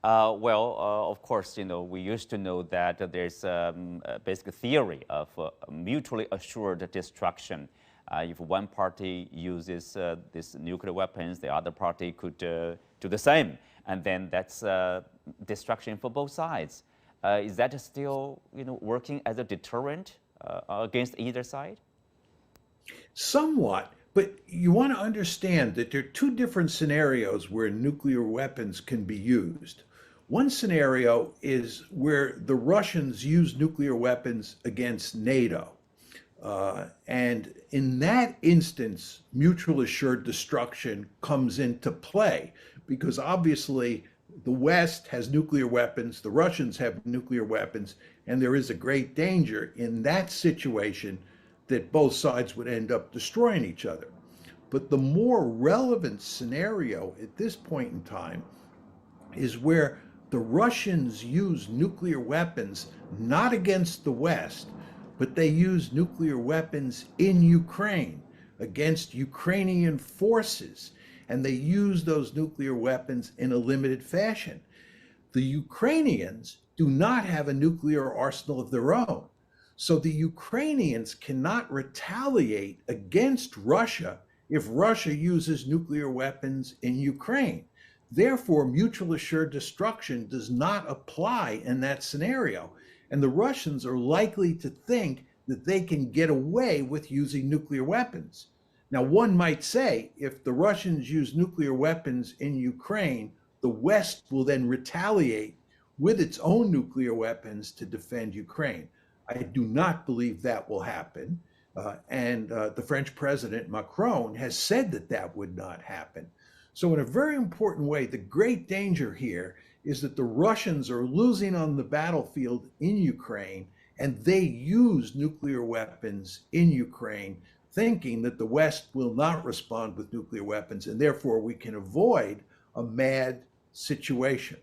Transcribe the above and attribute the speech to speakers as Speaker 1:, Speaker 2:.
Speaker 1: Of course, we used to know that there's a basic theory of mutually assured destruction. If one party uses these nuclear weapons, the other party could do the same, and then that's destruction for both sides. Is that still, working as a deterrent against either side?
Speaker 2: Somewhat, but you want to understand that there are two different scenarios where nuclear weapons can be used. One scenario is where the Russians use nuclear weapons against NATO. And in that instance, mutual assured destruction comes into play because obviously the West has nuclear weapons, the Russians have nuclear weapons, and there is a great danger in that situation that both sides would end up destroying each other. But the more relevant scenario at this point in time is where the Russians use nuclear weapons not against the West, but they use nuclear weapons in Ukraine against Ukrainian forces, and they use those nuclear weapons in a limited fashion. The Ukrainians do not have a nuclear arsenal of their own. So the Ukrainians cannot retaliate against Russia if Russia uses nuclear weapons in Ukraine. Therefore, mutual assured destruction does not apply in that scenario. And the Russians are likely to think that they can get away with using nuclear weapons. Now, one might say, if the Russians use nuclear weapons in Ukraine, the West will then retaliate with its own nuclear weapons to defend Ukraine. I do not believe that will happen. And the French president, Macron, has said that that would not happen. So in a very important way, the great danger here is that the Russians are losing on the battlefield in Ukraine, and they use nuclear weapons in Ukraine, thinking that the West will not respond with nuclear weapons, and therefore we can avoid a mad situation.